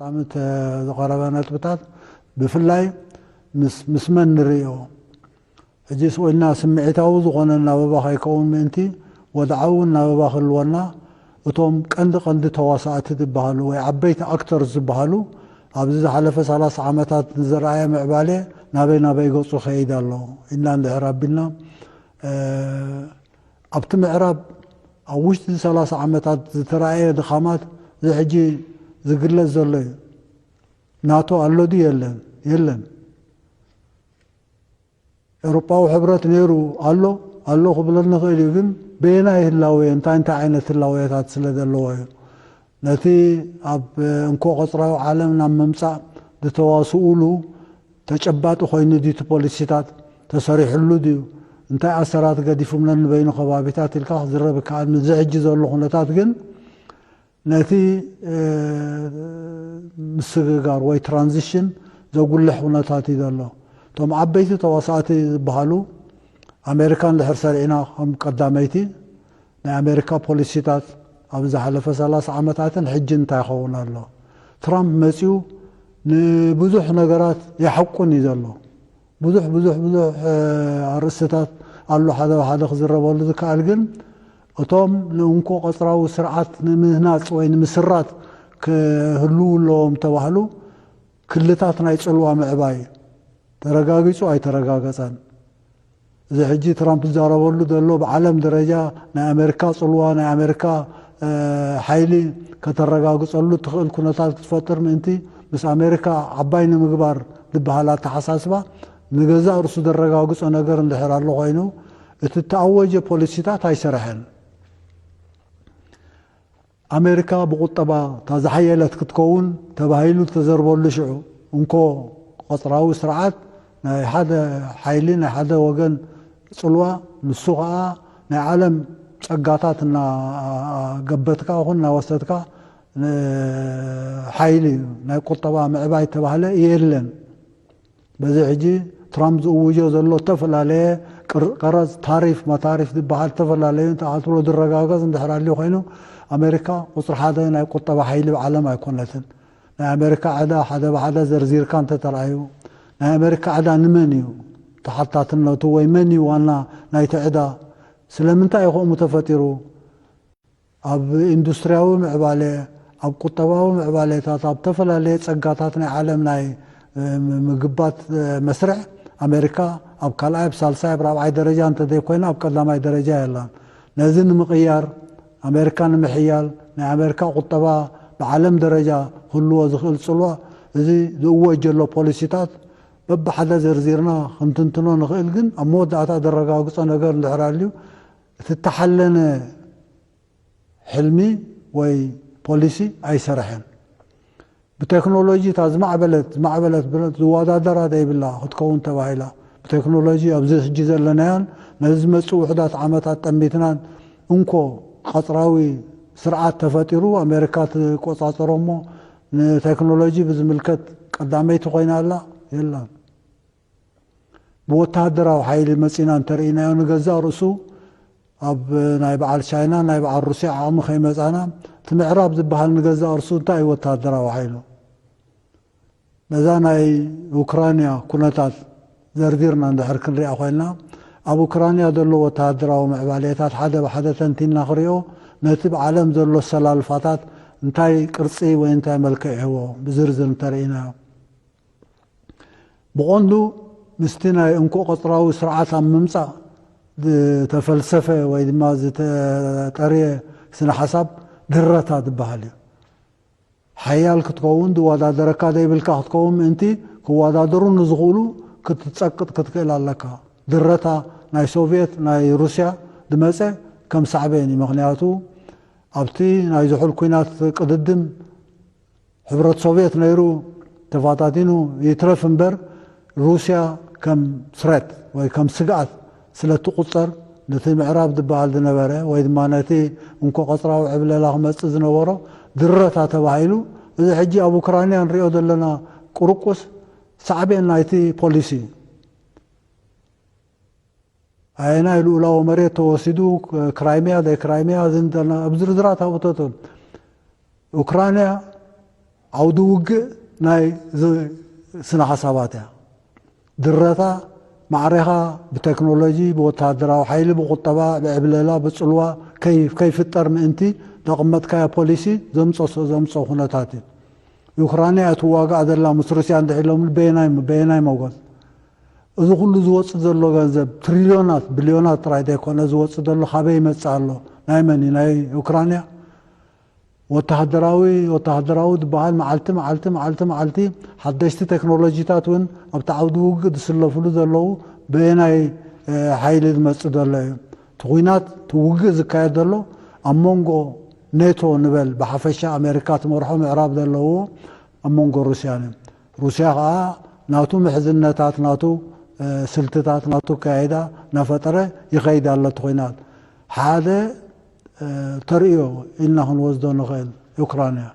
قطعمت قربانات بتاعت بفلاي مسمن نريو اجيس قلنا سمعتاو زغوننا بابا يكون منتي ودعونا بابا خلونا وتوم قند تواصات تبهالو وعبيت اكثر زبهالو ابز حلف 30 عامات زراعه معباله نابي يقصو خيدالو ان العربنا ابت معرب اوشت 30 عامات زتراعي دخامات زحجي زقلت زلي ناتو قالو دي يلن أوروبا وحبرت نيرو قالو قبلنا خيلي ግን بينا يهلاوي انت عينة اللاويات سلد اللوي نتي اب انكو قصراو عالمنا ممصا دتواصولو تጨባጡ ኮይኑ ዲቱ ፖሊሲታት ተሰሪሕሉ ዲዩ እንታይ ኣሰራት ገዲፉም ለን በይኑ ከባቢታት ኢልካ ዝረብ ካል ዝሕጂ ዘሎ ኩነታት ግን ነቲ ምስግጋር ወይ ትራንዚሽን ዘጉልሕ ኩነታት ይዘሎ ቶም ዓበይቲ ተዋሳእቲ ዝበሃሉ ኣሜሪካን ድሕር ሰሪዕና ከም ቀዳመይቲ ናይ ኣሜሪካ ፖሊሲታት ኣብ ዝሓለፈ 30 ዓመታትን ሕጂ እንታይ ይኸውን ኣሎ ትራምፕ መፂኡ ንብዙሕ ነገራት ይሐቁን ይዘሎ ብዙሕ ኣርእስታት ኣሎ ሓደ ክዝረበሉ ዝከኣል ግን እቶም ንእንኮ ቀፅራዊ ስርዓት ንምህናፅ ወይ ንምስራት ክህልውሎም ተባህሉ ክልታት ናይ ፅልዋ ምዕባይ ተረጋጊፁ ኣይተረጋገፀን እዚ ሕጂ ትራምፕ ዝዛረበሉ ዘሎ ብዓለም ደረጃ ናይ ኣሜሪካ ፅልዋ ናይ ኣሜሪካ ሓይሊ ከተረጋግፀሉ ትኽእል ኩነታት ክትፈጥር ምእንቲ ምስ ኣሜሪካ ዓባይ ንምግባር ዝበሃላ ተሓሳስባ ንገዛ እርሱ ዘረጋግፆ ነገር እንድሕር ኣሎ ኮይኑ እቲ ተኣወጀ ፖሊሲታት ኣይሰርሐን ኣሜሪካ ብቁጠባ ተዝሓየለት ክትከውን ተባሂሉ ተዘርበሉ ሽዑ እንኮ ቆፅራዊ ስርዓት ናይ ሓደ ሓይሊ ናይ ሓደ ወገን ፅልዋ ንሱ ከዓ ናይ ዓለም ፀጋታት እና ገበትካ ይኹን ናይ ወሰድካ ሓይሊ ናይ ቁጠባ ምዕባይ ተባህለ የለን በዚ ሕጂ ትራምፕ ዝእውጆ ዘሎ ተፈላለየ ቀረፅ ታሪፍ መታሪፍ ዝበሃል ተፈላለዩ ተኣትሎ ዝረጋገፅ እንድሕር ኣልዩ ኮይኑ ኣሜሪካ ቁፅሪ ሓደ ናይ ቁጠባ ሓይሊ ብዓለም ኣይኮነትን ናይ ኣሜሪካ ዓዳ ሓደ ብሓደ ዘርዚርካ እንተተረኣዩ ናይ ኣሜሪካ ዓዳ ንመን እዩ ተሓታትነቱ ወይ መን እዩ ዋና ናይቲ ዕዳ ስለምንታይ ይኸምኡ ተፈጢሩ ኣብ ኢንዱስትርያዊ ምዕባለ ኣብ ቁጠባዊ ምዕባለታት ኣብ ተፈላለየ ፀጋታት ናይ ዓለም ናይ ምግባት መስርዕ ኣሜሪካ ኣብ ካልኣይ ብሳልሳይ ብራብዓይ ደረጃ እንተዘይኮይና ኣብ ቀዳማይ ደረጃ የላን ነዚ ንምቕያር ኣሜሪካ ንምሕያል ናይ ኣሜሪካ ቁጠባ ብዓለም ደረጃ ክህልዎ ዝኽእል ፅልዋ እዚ ዝእወጅ ዘሎ ፖሊሲታት በብሓደ ዘርዚርና ክንትንትኖ ንኽእል ግን ኣብ መወዳእታ ዘረጋግፆ ነገር እንድሕር ኣልዩ እቲ ተሓለነ ሕልሚ ወይ ፖሊሲ ኣይሰርሐን ብቴክኖሎጂ እታ ዝማዕበለት ዝወዳደራ ዘይብላ ክትከውን ተባሂላ ብቴክኖሎጂ ኣብዚ ሕጂ ዘለናያን ነዚ ዝመፅኡ ውሕዳት ዓመታት ጠሚትናን እንኮ ቀፅራዊ ስርዓት ተፈጢሩ ኣሜሪካ ትቆፃፀሮ እሞ ንቴክኖሎጂ ብዝምልከት ቀዳመይቲ ኮይና ኣላ የላን ብወታደራዊ ሓይሊ መፂና እንተርኢናዮ ንገዛእ ርእሱ ኣብ ናይ በዓል ቻይና ናይ በዓል ሩስያ ዓቕሚ ከይመፃና እቲ ምዕራብ ዝበሃል ንገዛእ ርእሱ እንታይ ወታደራዊ ሓይሉ ነዛ ናይ ኡክራይና ኩነታት ዘርዚርና እንድሕር ክንሪኣ ኮይልና ኣብ ኡክራይና ዘሎ ወታደራዊ ምዕባለታት ሓደ ብሓደ ተንቲና ክሪኦ ነቲ ብዓለም ዘሎ ሰላልፋታት እንታይ ቅርፂ ወይ እንታይ መልክዕ ይህቦ ብዝርዝር እንተርኢናዮ ብቆንዱ ምስቲ ናይ እንኮ ቆፅራዊ ስርዓት ኣብ ምምፃእ ተፈልሰፈ ወይ ድማ ዝተጠርየ ስነ ሓሳብ ድረታ ዝበሃል እዩ ሓያል ክትከውን ዝወዳደረካ ዘይብልካ ክትከውን ምእንቲ ክወዳደሩ ንዝኽእሉ ክትፀቅጥ ክትክእል ኣለካ ድረታ ናይ ሶቪየት ናይ ሩስያ ድመፀ ከም ሳዕበን እዩ ምክንያቱ ኣብቲ ናይ ዝሑል ኩናት ቅድድም ሕብረት ሶቪየት ነይሩ ተፋታቲኑ ይትረፍ እምበር ሩስያ ከም ስረት ወይ ከም ስግኣት ስለትቁፀር ነቲ ምዕራብ ዝበሃል ዝነበረ ወይ ድማ ነቲ እንኮ ቆፅራዊ ዕብለላ ክመፅእ ዝነበሮ ድረታ ተባሂሉ እዚ ሕጂ ኣብ ኡክራይና ንሪኦ ዘለና ቁርቁስ ሳዕቤን ናይቲ ፖሊሲ ኣይናይ ልኡላዊ መሬት ተወሲዱ ክራይሚያ ዘይክራይሚያ ዝንተና ኣብ ዝርዝራት ኣብቶትን ኡክራይና عودو وجه ناي سنة حساباتها درتا معرها بتكنولوجي بوتادرا وحيل بقطبة بعبللا بتصلوا كيف الترم انتي تقمت كيا بوليسي زمصو هناتاتي يوكرانيا تواقع دلا مصرسي عند حلهم بيناي موجود إذا كل زوج صدر غنزب تريليونات بليونات رايد يكون زوج صدر له خبي مسألة نايمني ناي أوكرانيا وتهدراوي دبال معلتي حدشت تكنولوجي تاتون أبتعودو قد سلفلو ذلو بيناي حيل المسألة له تغينات توجز كايد له أمونغو ناتو نبل بحفشة أمريكا مرحوم عرب ذلو أمونغو روسيا ناتو محزنتات ناتو سلطات ناتو كايدا نفترة يغيد على تغينات هذا تريو إنهم وزدون غيل أوكرانيا